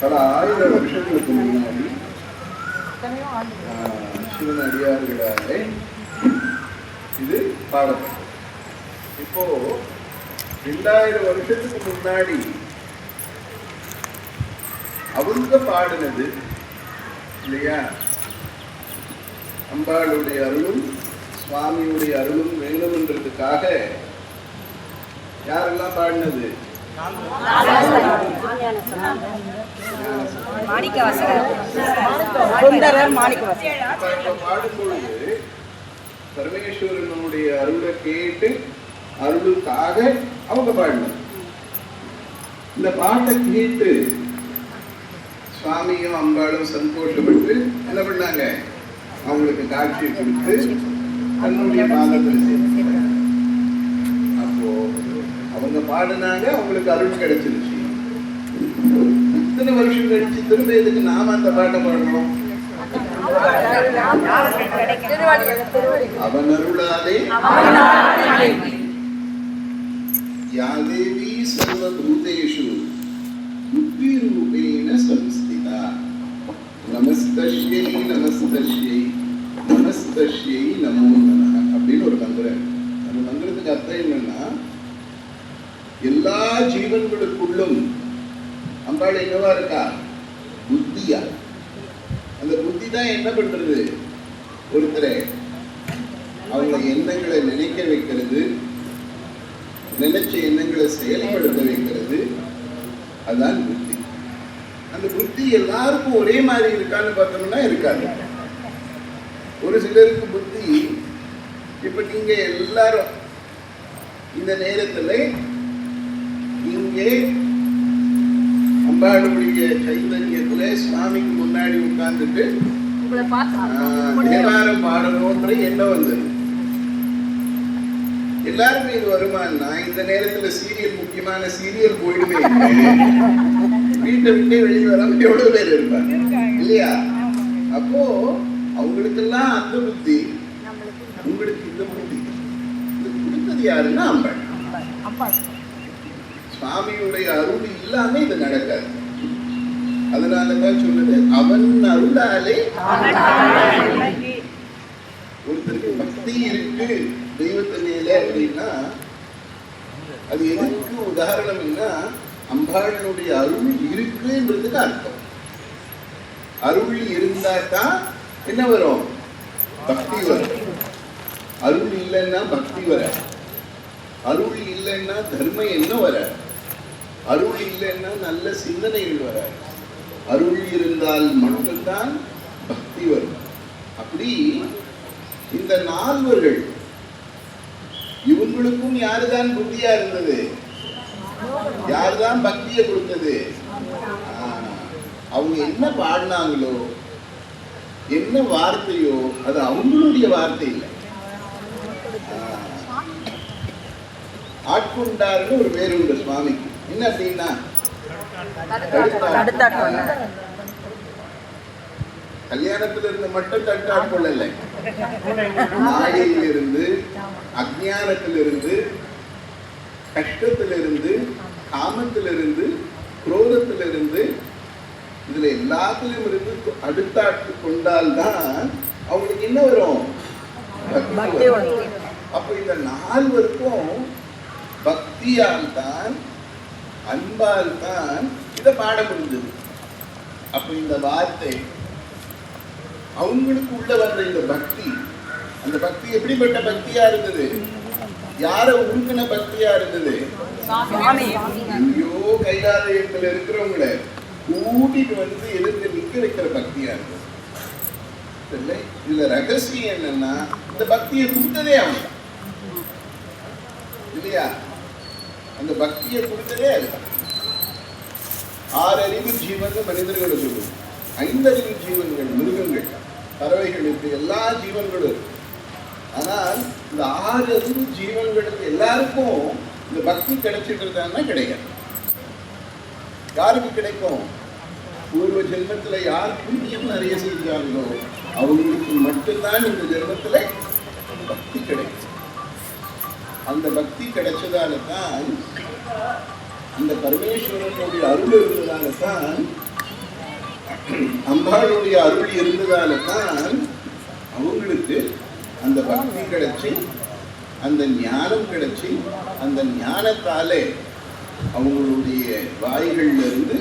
பல ஆயிரம் வருஷங்களுக்கு முன்னாடி சிவன் அடியார்களாலே இது பாடப்பட்டது. இப்போ 2000 வருஷத்துக்கு முன்னாடி அவங்க பாடினது இல்லையா? அம்பாளுடைய அருளும் சுவாமியுடைய அருளும் வேணும்ன்றதுக்காக யாரெல்லாம் பாடினது? பாடும்பொழுது பரமேஸ்வரனுடைய அருளை கேட்டு அருளுக்காக அவங்க பாடினாங்க. இந்த பாட்டை கேட்டு சுவாமியும் அம்பாளும் சந்தோஷப்பட்டு என்ன பண்ணாங்க? அவங்களுக்கு காட்சி கொடுத்து தன்னுடைய பாதத்தில் சேர்த்தாங்க. அப்போ அவங்க பாடினாங்க, அவங்களுக்கு அருள் கிடைச்சிருச்சு. இத்தனை வருஷம் கழிச்சு திரும்ப எதுக்கு நாம அந்த பாட்டை பாடுறோம்? அவன் அருளாலே யாதேவி சர்வபூதேஷு புத்தி ரூபேண சம்ஸ்திதா நமஸ்தஸ்யை நமஸ்தஸ்யை நமஸ்தஸ்யை நமோ நமः அப்படின்னு ஒரு மந்திரம். அந்த மந்திரத்துக்கு அர்த்தம் என்னன்னா, எல்லா ஜீவன்களுக்குள்ளும் அம்பாள் என்னவா இருக்கா? புத்தியா. அந்த புத்தி தான் என்ன பண்றது? ஒருத்தரை அவங்க எண்ணங்களை நினைக்க வைக்கிறது, நினைச்ச எண்ணங்களை செயல்படுத்த வைக்கிறது. அதுதான் புத்தி. அந்த புத்தி எல்லாருக்கும் ஒரே மாதிரி இருக்கான்னு பார்த்தோம்னா இருக்காது. ஒரு சிலருக்கு புத்தி, இப்ப நீங்க எல்லாரும் இந்த நேரத்துல இங்கே அம்பாளுடைய சைதன்யத்துல சுவாமிக்கு முன்னாடி உட்கார்ந்துட்டு தேவாரம் பாடணும்ன்ற எண்ணம் வந்தது. எல்லாருமே இது வருமானா இந்த நேரத்துல சீரியல், முக்கியமான சீரியல் போயிடுமே, வீட்டை விட்டு வெளியே வராம எவ்வளவு பேர் இருப்பாங்க இல்லையா? அப்போ அவங்களுக்கெல்லாம் அந்த புத்தி, உங்களுக்கு இந்த புத்தி. இது கொடுத்தது யாருன்னா அம்பாள். சுவாமியுடைய அருள் இல்லாம இது நடக்காது. அதனாலதான் சொல்லுது அவன் அருளாலே. ஒருத்தருக்கு பக்தி இருக்கு தெய்வத்து மேல அப்படின்னா அது எதுக்கு உதாரணம்னா, அம்பாளுடைய அருள் இருக்குன்றதுக்கு அர்த்தம். அருள் இருந்தா தான் என்ன வரும்? பக்தி வரும். அருள் இல்லைன்னா பக்தி வர, அருள் இல்லைன்னா தர்மம் என்ன வர, அருள் இல்லைன்னா நல்ல சிந்தனைகள் வர. அருள் இருந்தால் மட்டும்தான் பக்தி வரும். அப்படி இந்த நால்வர்கள் இவங்களுக்கும் யாருதான் புத்தியா இருந்தது? யாருதான் பக்தியை கொடுத்தது? அவங்க என்ன பாடினாங்களோ, என்ன வார்த்தையோ அது அவங்களுடைய வார்த்தை இல்லை. ஆட்கொண்டாருன்னு ஒரு பேர் உண்டு சுவாமிக்கு. என்ன அப்படின்னா கல்யாணத்துல இருந்து மட்டும் தட்டாட்கொள்ளல, மாயையிலிருந்து, அஜ்ஞானத்திலிருந்து, கஷ்டத்திலிருந்து, காமத்திலிருந்து, குரோதத்திலிருந்து, இதுல எல்லாத்திலும் இருந்து அடுத்தாட்டு கொண்டால்தான் அவங்களுக்கு என்ன வரும்? பக்தி வரும். அப்ப இந்த நால்வருக்கும் பக்தியால் தான், அன்பால் தான் இதை பாட முடிஞ்சது. அப்ப இந்த வார்த்தை அவங்களுக்கு உள்ள வந்த இந்த பக்தி, அந்த பக்தி எப்படிப்பட்ட பக்தியா இருந்தது? யார உருக்கின பக்தியா இருந்தது? ஐயோ கைலாலயத்துல இருக்கிறவங்களை கூட்டிட்டு வந்து எதிர்த்து நிக்க வைக்கிற பக்தியா இருந்தது. இதுல ரகசியம் என்னன்னா, இந்த பக்தியை கொடுத்ததே அவங்க இல்லையா? அந்த பக்தியை கொடுத்ததே அதுதான். 6 அறிவு ஜீவன் மனிதர்கள் சொல்லுவோம், 5 அறிவு ஜீவன்கள் மிருகங்கள், பறவைகள் இருக்கு, எல்லா ஜீவன்களும் இருக்கு. ஆனால் இந்த 6 அறிவு ஜீவன்களுக்கு எல்லாருக்கும் இந்த பக்தி கிடைச்சிட்டு கிடையாது. யாருக்கு கிடைக்கும்? பூர்வ ஜென்மத்துல யார் புண்ணியம் நிறைய செஞ்சாங்களோ அவங்களுக்கு மட்டும்தான் இந்த ஜென்மத்துல பக்தி கிடைக்கும். அந்த பக்தி கிடைச்சதால தான் இந்த பரமேஸ்வரனுடைய அருள் இருந்ததால இருந்ததால தான், அம்பாளுடைய அருள் இருந்ததால தான் அவங்களுக்கு அந்த பக்தி கிடைச்சி, அந்த ஞானம் கிடைச்சி, அந்த ஞானத்தாலே அவங்களுடைய வாய்கள்ல இருந்து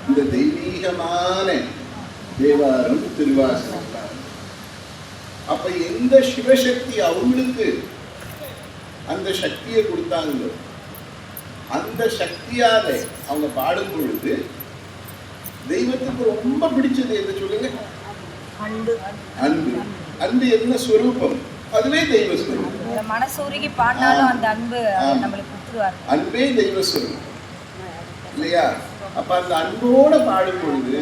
இந்த தெய்வீகமான தேவாரம் திருவாசகம். அப்ப எந்த சிவசக்தி அவங்களுக்கு அந்த சக்தியை கொடுத்தாங்களோ, அந்த சக்தியால அவங்க பாடும் பொழுது தெய்வத்துக்கு ரொம்ப பிடிச்சது எது சொல்லுங்க? அன்பு. அன்பு என்ன ஸ்வரூபம்? அதுவே தெய்வ ஸ்வரூபம். மனசூரிக்கு பாடினாலும் அந்த அன்பு நம்மளுக்கு கொடுத்துருவார். அன்பே தெய்வ ஸ்வரூபம் இல்லையா? அப்ப அந்த அன்போட பாடும் பொழுது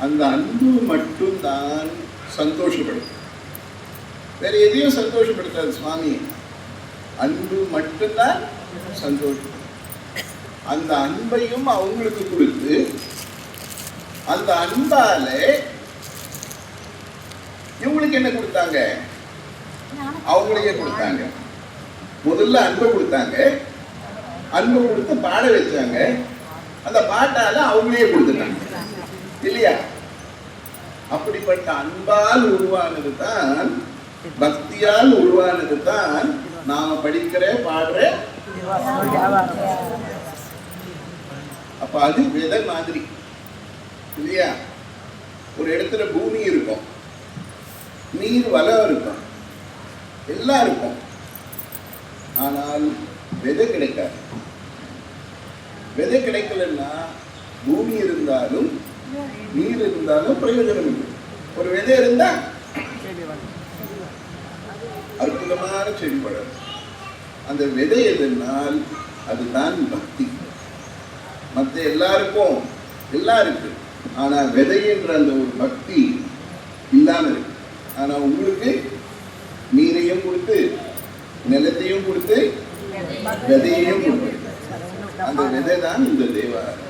அந்த அன்பு மட்டும்தான் சந்தோஷப்படுத்தும், வேற எதையும் சந்தோஷப்படுத்தாது சுவாமி. அன்பு மட்டும்தான் சந்தோஷம். அந்த அன்பையும் அவங்களுக்கு கொடுத்து, அந்த அன்பால இவங்களுக்கு என்ன கொடுத்தாங்க? அவங்களையே கொடுத்தாங்க. முதல்ல அன்பை கொடுத்தாங்க, அன்பை கொடுத்து பாட வச்சாங்க, அந்த பாட்டால அவங்களையே கொடுத்துட்டாங்க இல்லையா? அப்படிப்பட்ட அன்பால் உருவானது தான், பக்தியால் உருவானது தான் நாம படிக்கிற பாடுற. அப்ப அது விதை மாதிரி இல்லையா? ஒரு இடத்துல பூமி இருக்கும், நீர் வளம் இருக்கும், எல்லாம் இருக்கும், ஆனால் விதை கிடைக்காது. விதை கிடைக்கலன்னா பூமி இருந்தாலும் நீர் இருந்தாலும் பிரயோஜனம் இல்லை. ஒரு விதை இருந்தா அற்புதமான செடி வளரும். அந்த விதை எதுனால் அதுதான் பக்தி. மற்ற எல்லாருக்கும் எல்லாம் இருக்கு, ஆனா விதை என்ற அந்த ஒரு பக்தி இல்லாம இருக்கு. ஆனா உங்களுக்கு நீரையும் கொடுத்து, நிலத்தையும் கொடுத்து, விதையையும் கொடுத்து, அந்த விதை தான் இந்த தேவாரம்.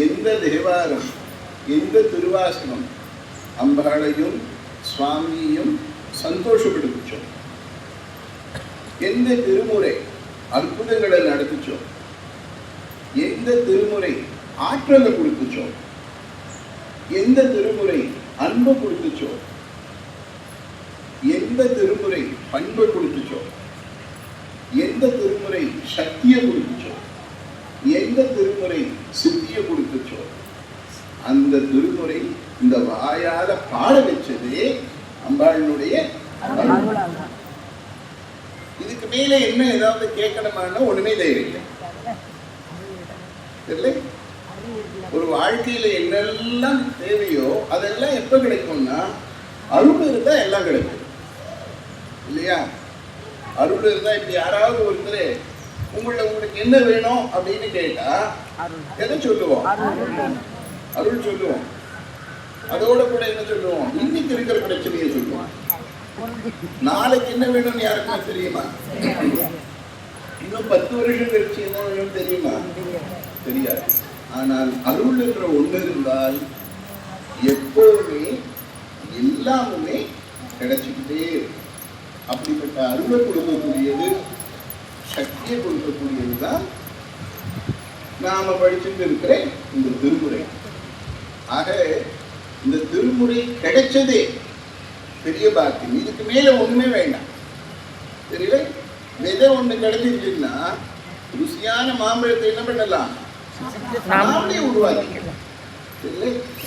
எந்த தேவாரம், எந்த திருவாசகம் அம்பாளையும் சுவாமியையும் சந்தோஷப்படுத்திச்சோம், எந்த திருமுறை அற்புதங்களை நடத்திச்சோம், எந்த திருமுறை ஆற்றலை கொடுத்துச்சோம், எந்த திருமுறை அன்பை கொடுத்துச்சோம், எந்த திருமுறை பண்பை கொடுத்துச்சோம், எந்த திருமுறை சக்தியை கொடுத்துச்சோம், எந்த திருமுறை சித்தியை கொடுத்துச்சோ, அந்த திருமுறை இந்த வாயால பாட வச்சதே அம்பாளுடைய அருள். இதுக்கு மேல என்ன ஏதாவது கேட்கணுமானா ஒண்ணுமே தைரியம் இல்லை. ஒரு வாழ்க்கையில என்னெல்லாம் தேவையோ அதெல்லாம் எப்ப கிடைக்கும்னா அருள் இருந்தா எல்லாம் கிடைக்கும் இல்லையா? அருள் இருந்தா இப்ப யாராவது ஒருத்தர் உங்களுக்கு என்ன வேணும் அப்படின்னு கேட்டா எதை சொல்லுவோம்? அருள் சொல்லுவோம். அதோட கூட என்ன சொல்லுவோம்? இன்னைக்கு இருக்கிற பிரச்சனையை சொல்லுவோம். நாளைக்கு என்ன வேணும்னு யாருக்குமே தெரியுமா? இன்னும் 10 வருஷம் கழிச்சு என்ன வேணும் தெரியுமா? தெரியாது. ஆனால் அருள் என்ற ஒன்று இருந்தால் எப்போதுமே எல்லாமுமே கிடைச்சிக்கிட்டே. அப்படிப்பட்ட அருளை கொடுக்கக்கூடியது, சக்தியை கொடுக்கக்கூடியது தான் நாம படிச்சுட்டு இருக்கிற இந்த திருமுறை. ஆக இந்த திருமுறை கிடைச்சதே பெரிய பாக்கியம். இதுக்கு மேல ஒண்ணுமே வேண்டாம். தெரியல, விதை ஒண்ணு கிடைச்சிருச்சுன்னா ருசியான மாம்பழத்தை என்ன பண்ணலாம்? நாமளே உருவாக்கிக்கலாம்.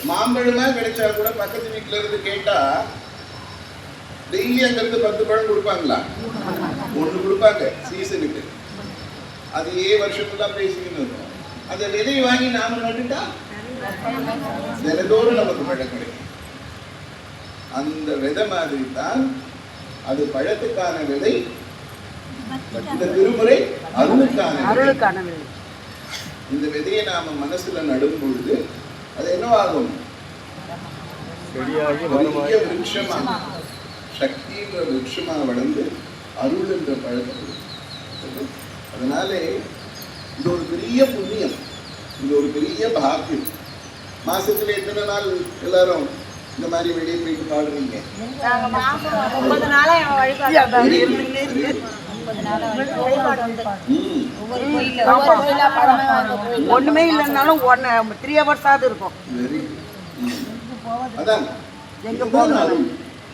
மாம்பழமா கிடைச்சா கூட பக்கத்து வீட்டுல இருந்து கேட்டா டெய்லி அங்கிருந்து 10 பழம் கொடுப்பாங்களா? 1 கொடுப்பாங்க சீசனுக்கு. அதையே வருஷத்துலாம் பேசிக்கிட்டு இருக்கோம். அந்த விதையை வாங்கி நாம நட்டுட்டா தினதோறும் நமக்கு பழம் கிடைக்கும். அந்த விதை மாதிரி தான் அது பழத்துக்கான விதை, இந்த திருமுறை அருளுக்கான விதை. இந்த விதையை நாம மனசுல நடும் பொழுது அது என்னவாகும்? பெரிய விருட்சமா, சக்தின்ற விருட்சமா வளர்ந்து அருள் என்ற பழத்தை கொடுக்கும். அதனாலே இது ஒரு பெரிய புண்ணியம், இது ஒரு பெரிய பாக்கியம். மாசத்துல எத்தனை நாள் எல்லாரும் இந்த மாதிரி வெளியே போயிட்டு பாடுறீங்க? 9 நாளா வழிபாடு. ஒவ்வொரு கோயில ஒண்ணுமே இல்லைன்னாலும் 3 hours ஆகுது இருக்கும். வெரி அதான் எங்க போனாலும்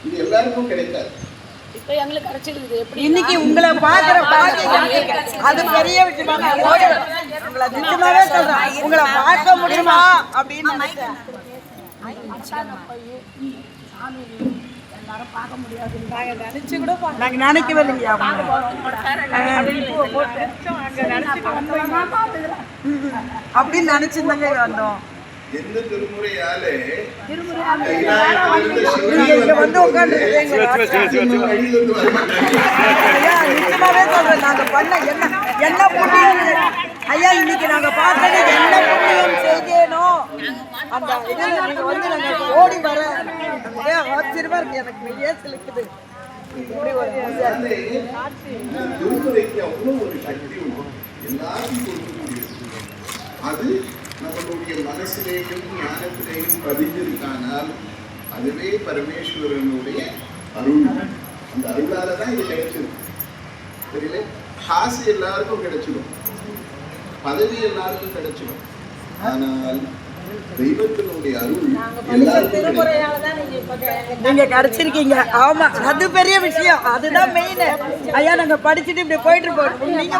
இது எல்லாருக்கும் கிடைக்காது. இப்போ எங்களுக்கு கிடைச்சிருக்குது. எப்படி இன்னைக்கு உங்களை பார்க்குற பாக்கியம் அது பெரிய விஷயமா உங்களை நிச்சயமாவே சொல்றேன். உங்களை பார்க்க முடியுமா அப்படின்னு நினைச்சேன். நாங்க நினைக்கவே இல்லையா அப்படின்னு நினைச்சிருந்தாங்க வந்தோம். எந்த திருமுறையாலே இங்க வந்து உட்காந்துருக்கீங்க. ஐயா நிச்சயமாவே சொல்றேன், நாங்க பண்ண என்ன புண்ணியம் ஐயா, இன்னைக்கு நாங்க பார்த்தது என்ன புண்ணியம் செய்தேனோ அந்த இதுல நீங்க வந்து நாங்க ஓடி வர ஆச்சரியமா இருக்கு. எனக்கு மெய்யே சிலுக்குது. இப்படி ஒரு திருமுறைக்கு அவ்வளவு ஒரு சக்தி உண்டு, எல்லாரும் கொடுக்கக்கூடியது. அது நம்மளுடைய மனசிலேயும் ஞானத்திலேயும் பதிஞ்சிருக்கானால் அதுவே பரமேஸ்வரனுடைய அருள். அந்த அருளால தான் இது கிடைச்சிருக்கு. தெரியல, காசு எல்லாருக்கும் கிடைச்சிடும், பதவி எல்லாருக்கும் கிடைச்சிடும், ஆனால் தெய்வத்தினுடைய அருள் எல்லாருக்கும் நீங்க கிடைச்சிருக்கீங்க. ஆமா, அது பெரிய விஷயம், அதுதான் மெயின். ஐயா நாங்க படிச்சுட்டு இப்படி போயிட்டு இருக்கோம், நீங்க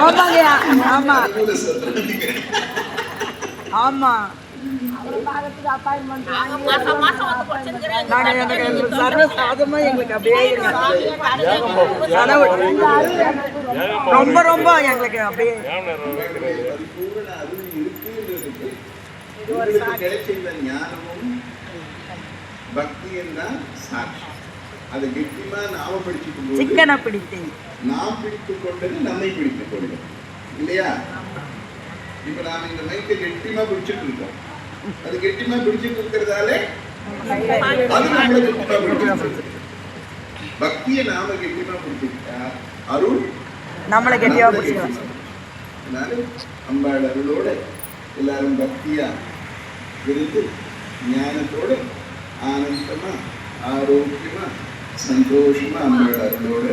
ஆமாங்கய்யா. ஆமா ஆமா, நாங்க எனக்கு சர்வசாதமா எங்களுக்கு அப்படியே ரொம்ப ரொம்ப எங்களுக்கு அப்படியே பரிபூரண அருள் இருக்குன்றதுக்கு கிடைச்ச இந்த ஞானமும் பக்தியும் தான் சாட்சி. அதை கெட்டிமா நாம பிடிச்சிட்டு சிக்கனை பிடித்தேன், நாம் பிடித்துக் கொண்டது நம்மை பிடித்துக் கொள்ளும் இல்லையா? இப்ப நாம இந்த மைக்கை கெட்டிமா பிடிச்சிட்டு இருக்கோம், அது கெட்டிமா பிடிச்சிட்டு இருக்கிறதாலே அது நம்மளை கெட்டிமா பிடிச்சிருக்கு. பக்தியை நாம கெட்டிமா பிடிச்சிருக்கா அருள் நம்மளை கெட்டியா பிடிச்சிருக்கோம். அதனால அம்பாள் அருளோட எல்லாரும் பக்தியா இருந்து ஞானத்தோட ஆனந்தமா ஆரோக்கியமா சந்தோஷமா அம்பாள் அருளோட